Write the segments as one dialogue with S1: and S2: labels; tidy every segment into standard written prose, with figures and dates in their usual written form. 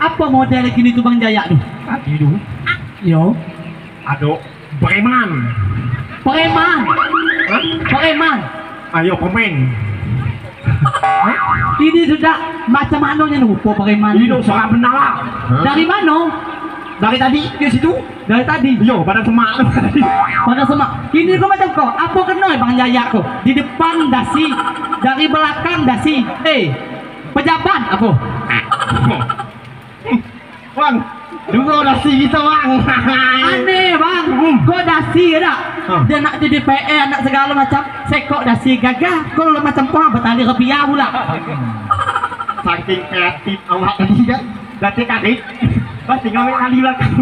S1: Apa model gini tuh Bang Jaya tuh?
S2: Tadi dulu.
S1: Yo.
S2: Aduh, preman.
S1: Preman.
S2: Hah?
S1: Preman.
S2: Ayo pemain.
S1: Ini sudah macam mana nya lupa preman.
S2: Ini dong seorang penala.
S1: Dari mana?
S2: Dari tadi di situ.
S1: Dari tadi.
S2: Yo, pada semak.
S1: Pada semak. Ini kau macam kau. Apa kena Bang Jaya kau? Di depan dasi, dari belakang dasi. Pejabat apa?
S2: Bang, dulu dasi kita bang.
S1: Aneh bang. Kau dasi ada. Dia nak jadi PR, nak segala macam. Sekok dasi gagah. Kau macam kau bertali rupiah pula.
S2: Saking kreatif awak tadi kan. Berarti kaget. Pasti ngawin kali belakang.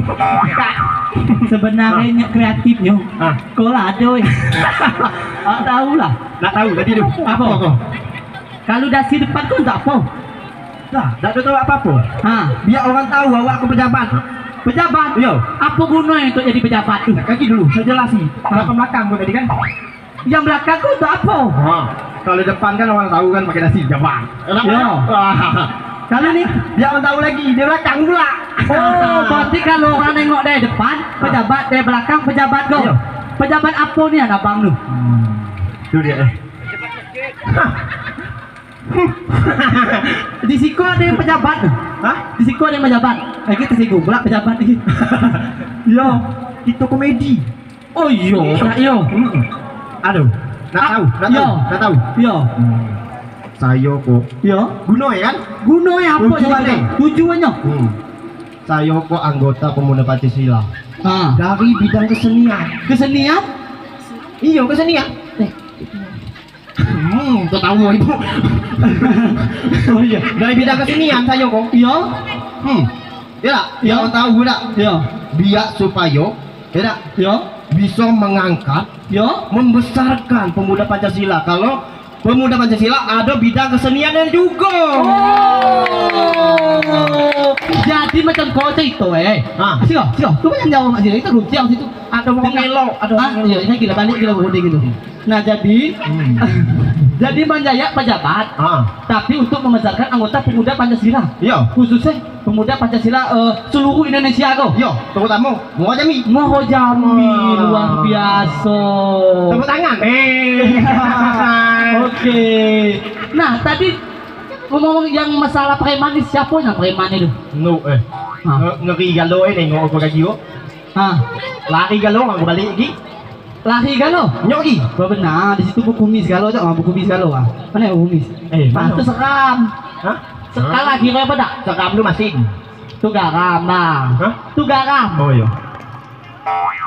S1: Sebenarnya kreatif yo. Kau lah ada weh. Tahu lah.
S2: Nak tahu tadi tu.
S1: Apa kau? Kalau dasi depan kau tak apa.
S2: Dah, tak tahu apa-apa. Biar orang tahu awak aku pejabat.
S1: Pejabat?
S2: Yo.
S1: Apa gunanya untuk jadi pejabat tu?
S2: Kaki dulu, saya jelasin. Belakang belakang kau tadi kan.
S1: Yang belakang kau tak apa.
S2: Kalau depan kan orang tahu kan pakai dasi pejabat.
S1: Yo. Kalau ni
S2: dia orang tahu lagi, dia belakang pula.
S1: Oh, berarti kalau orang nengok dari depan, pejabat, dari belakang pejabat kau. Pejabat apa ni anak bang tu?
S2: Tu dia.
S1: Di siku ada yang pejabat. Di siku ada yang pejabat. Kita tersinggung pula pejabat ni.
S2: Yo, itu komedi.
S1: Oh yo, tak yo.
S2: Aduh, nak tahu, nak tahu.
S1: Yo.
S2: Saya kok.
S1: Yo.
S2: Guna ya kan?
S1: Guna ya apa
S2: tujuannya?
S1: Tujuannya?
S2: Saya kok anggota pemuda Pancasila. Dari bidang kesenian.
S1: Kesenian?
S2: Iya, kesenian. Kau tahu ibu. Oh iya, dari bidang kesenian saya kok.
S1: Iya.
S2: Ya tak? Ya tahu tak?
S1: Iya.
S2: Biar supaya, ya tak?
S1: Iya.
S2: Bisa mengangkat,
S1: ya,
S2: membesarkan pemuda Pancasila. Kalau pemuda Pancasila ada bidang kesenian juga.
S1: Jadi macam kau cerita Sio, tu macam jauh mak sini. Kita jauh situ.
S2: Ada orang melok, ada orang
S1: melok. Saya gila balik gila boding gitu. Nah jadi jadi Bang Jaya pejabat, tapi untuk membesarkan anggota pemuda Pancasila.
S2: Iya.
S1: Khususnya pemuda Pancasila seluruh Indonesia kau.
S2: Iya. Terutama Mohojami.
S1: Mohojami luar biasa.
S2: Tepuk tangan.
S1: Oke. Nah tadi ngomong yang masalah preman ni siapa yang preman itu?
S2: No ngeri galo nengok aku gaji kok. Lari galo aku balik lagi.
S1: Lari galo?
S2: Nyok lagi.
S1: Benar, di situ buku mis galo tak? Buku mis galo Mana buku mis? Itu seram. Sekali lagi apa tak?
S2: Seram tu masih.
S1: Tu garam lah. Tu garam.
S2: Oh iya.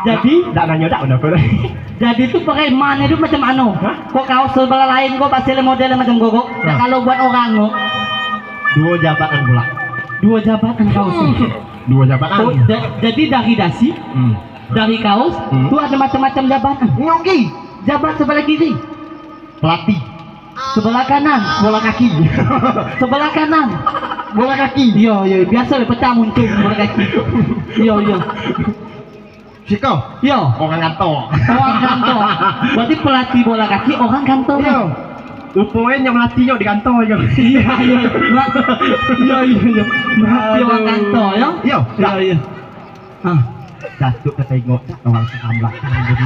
S1: Jadi
S2: tak nanya tak udah kau.
S1: Jadi tu preman itu macam mana? Kok kau sebelah lain kok pasti model macam kok. Nah, kalau buat orang kok.
S2: Dua jabatan pula.
S1: Dua jabatan kau sih.
S2: Dua jabatan.
S1: Jadi dari dasi, dari kaos, tu ada macam-macam jabatan.
S2: Nyoki.
S1: Jabat sebelah kiri.
S2: Pelatih.
S1: Sebelah kanan.
S2: Bola kaki.
S1: Sebelah kanan.
S2: Bola kaki.
S1: Iya, biasa pecah muncul bola kaki. Iya.
S2: Siko?
S1: Yo.
S2: Orang kantor.
S1: Orang kantor. Berarti pelatih bola kaki orang kantor.
S2: Yo. Rupanya yang melatihnya di kantor je.
S1: Iya. Melatih orang kantor ya. Iya.
S2: Datuk kita tengok tak orang seram belakang jadi.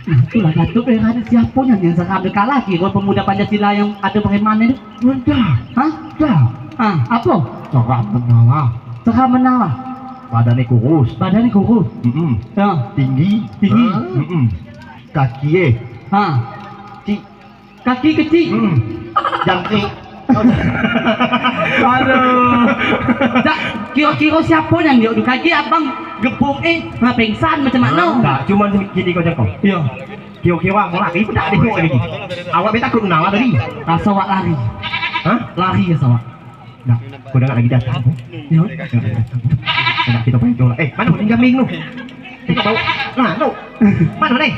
S1: Itulah Datuk ada siapa yang seram dekat lagi kalau pemuda Pancasila yang ada preman itu. Dah. Apa? Seram menawar.
S2: Badannya kurus.
S1: Ya.
S2: Tinggi. Kaki
S1: Kaki kecil.
S2: Jangkrik.
S1: Aduh. Kira-kira siapa yang dia kaki abang gepung pingsan macam mana?
S2: Tak, cuma gini kau jangkau.
S1: Iya.
S2: Kira-kira mau lari pun tak ada lagi. Awak beta takut nawa tadi.
S1: Rasa awak lari. Lari ya sawak.
S2: Dah, kau dengar lagi datang.
S1: Ya.
S2: Kita pengen coba. Mana pun tinggal ming nu. Kita bawa. Nah, nu. Mana ni?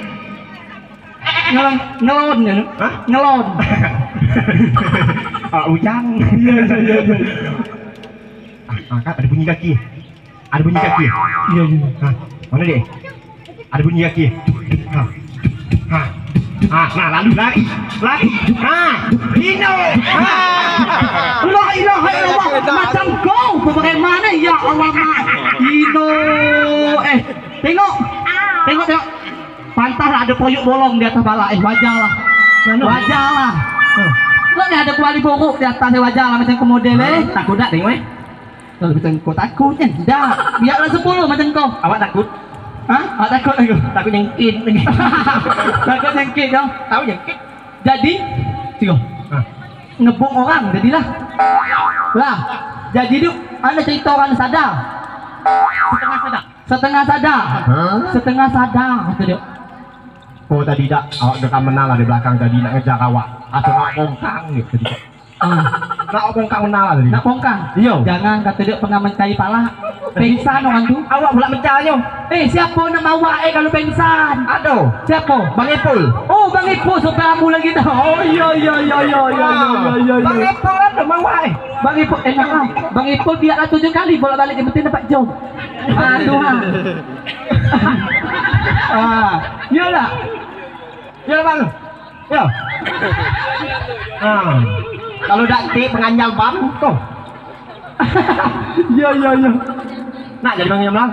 S1: Ngelon ya? Ngelon.
S2: Ujang. Iya. Kak, ada bunyi kaki. Iya. Mana dia? Ada bunyi kaki. Nah lalu lari. Dino.
S1: La ilaha illallah. Macam kau preman alamak. Dino. Tengok. Tengok. Pantas ada poyok bolong di atas bala. Wajar lah. Wajar lah. Lo ni ada kuali buruk di atas wajar lah macam kau model
S2: Takut tak tengok
S1: Kalau macam kau takut kan? Tidak. Biarlah 10 macam kau.
S2: Awak takut?
S1: Hah? Awak takut aku?
S2: Takut nyengkit lagi.
S1: Takut nyengkit kau?
S2: Tahu nyengkit?
S1: Jadi, tengok. Ngebuk orang jadilah. Lah. Jadi tu anda cerita orang sadar.
S2: Setengah sadar.
S1: Setengah sadar. Setengah sadar kata dia.
S2: Oh tadi tak, awak dekat menang lah di belakang tadi nak ngejar awak. Atau nak bongkang gitu tadi. Nak bongkang menang lah tadi.
S1: Nak bongkang?
S2: Iya.
S1: Jangan kata dia pernah mencari pala. Pengsan orang tu.
S2: Awak pula mencaranya.
S1: Siapa nama awak kalau pengsan?
S2: Aduh.
S1: Siapa?
S2: Bang Ipul.
S1: Oh, Bang Ipul supaya kamu lagi dah. Oh, iya.
S2: Bang Ipul kan nama awak
S1: Bang Ipul enak lah. Bang Ipul biarlah 7 kali bolak-balik yang penting dapat job. Tuhan. Iyalah.
S2: Iyalah bang. Ya. Kalau dak tik penganjal bang tuh.
S1: Iya.
S2: Nak jadi bang yang bilang.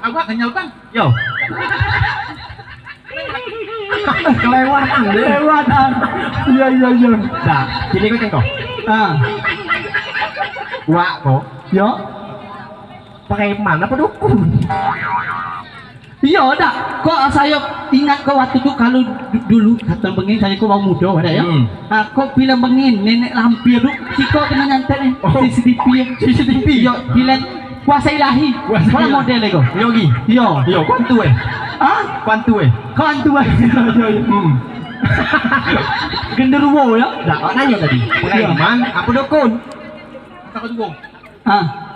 S2: Awak kenyal bang. Yo. Kelewatan.
S1: Iya.
S2: Dah, sini kau tengok. Wak kok.
S1: Yo.
S2: Pakai mana pedukun?
S1: Iya dak. Kok saya ingat kau waktu tu kalau dulu kata bengin saya kau bang muda ada ya. Kau bila bengin nenek lampir tu si kau kena nyantet ni. CCTV. Yo bila kuasa ilahi. Mana model kau?
S2: Yogi.
S1: Yo.
S2: Kuantu Kuantu
S1: Kuantu Genderuwo ya.
S2: Dah, awak nanya tadi. Pakai man apa dukun? Apa dukun?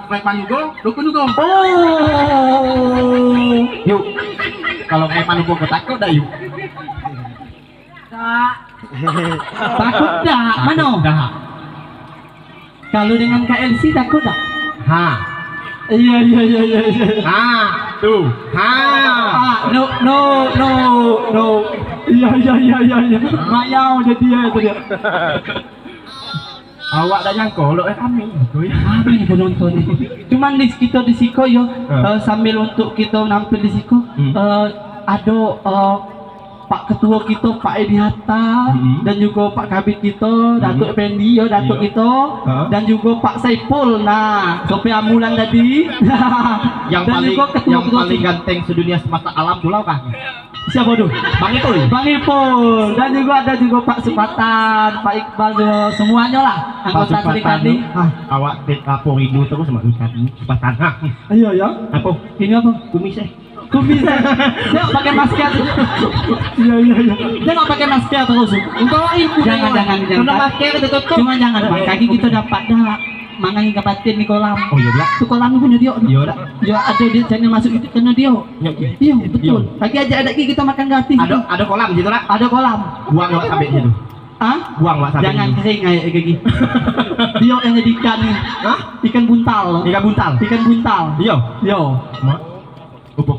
S2: Pakai pan juga, dukun juga.
S1: Oh.
S2: Yuk. Kalau pakai pan dukun kau takut dah yuk.
S1: Takut dah. Mana?
S2: Dah.
S1: Kalau dengan KLC takut tak? Iya.
S2: Tuh.
S1: No. Iya. Mayau jadi dia.
S2: Awak dah jangkau lo kami.
S1: Kami penonton. Cuman di kita di siko yo sambil untuk kita nampil di siko ada Pak Ketua kita Pak Edi Hatta dan juga Pak Kabit kita Datuk Effendi Datuk kita dan juga Pak Saiful. Nah, Sophia Amulan tadi.
S2: yang paling ganteng sedunia semesta alam pulau kan?
S1: Siapa tu?
S2: Bang Ipul.
S1: Dan juga ada juga Pak Supatan, Pak Iqbal juga semuanya lah anggota Serikandi.
S2: Awak apa rindu terus sama Supatan.
S1: Iya ya.
S2: Apa?
S1: Ini apa?
S2: Kumis
S1: Jangan pakai masker. Iya. Jangan pakai masker terus. Engkau ibu. Jangan.
S2: Kalau masker itu tutup.
S1: Cuma jangan kaki kita dapat dah. Mangan batin di kolam.
S2: Oh iya dah.
S1: Tu kolam punya dia.
S2: Iya dah.
S1: Ya ada dia channel masuk itu kena dia. Iya betul. Lagi aja ada kita makan gratis.
S2: Ada kolam gitu lah.
S1: Ada kolam.
S2: Buang wak sampai situ. Buang wak sampai.
S1: Jangan kering kayak gini. Dia yang jadi ikan nih. Ikan buntal. Ikan buntal. Iya.
S2: Ubuk.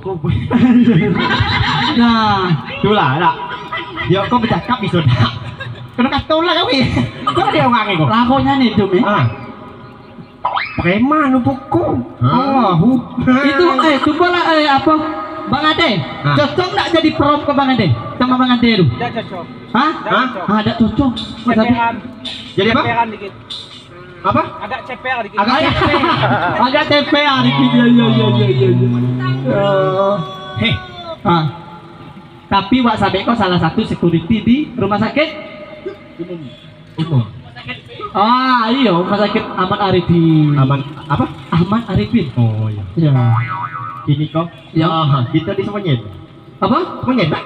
S1: Nah,
S2: itulah dak. Yo kau bercakap di soda. Kena kata lah kau ni. Kau dia orang ni kau.
S1: Lakonya nih tu ni.
S2: Preman ubukku.
S1: Itu coba lah apa? Bang Ade, cocok tak jadi prom ke Bang Ade? Sama Bang Ade tu?
S3: Tak cocok.
S1: Tak cocok.
S2: Jadi apa?
S3: Ceperan dikit.
S2: Apa?
S3: Agak ceper dikit.
S1: Agak TPA dikit. Iya. Tapi Wak Sabeko salah satu security di rumah sakit
S2: umum.
S1: Iya, rumah sakit Ahmad Arifin.
S2: Apa?
S1: Ahmad Arifin.
S2: Oh iya.
S1: Ya.
S2: Ini kok.
S1: Ya.
S2: Kita di Semonyen.
S1: Apa?
S2: Semonyen, Pak.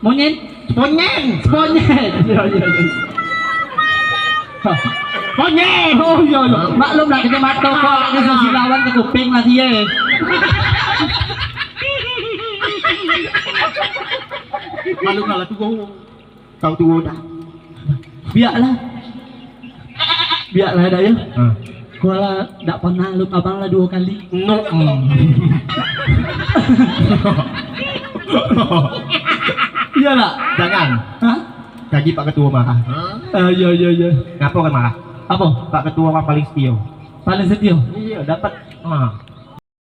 S1: Monyen?
S2: Semonyen.
S1: Iya. Monyen. Oh iya. Maklum lah kita mata kok lagi sosialawan ke kuping lah dia.
S2: Malu kalah tu kau tu dah.
S1: Biarlah dah ya. Gua lah tak pernah lu abang lah 2 kali.
S2: No.
S1: Iyalah.
S2: Jangan. Gaji Pak Ketua marah.
S1: Iya.
S2: Ngapa kan marah?
S1: Apa?
S2: Pak Ketua orang paling setia.
S1: Paling setia.
S2: Iya, dapat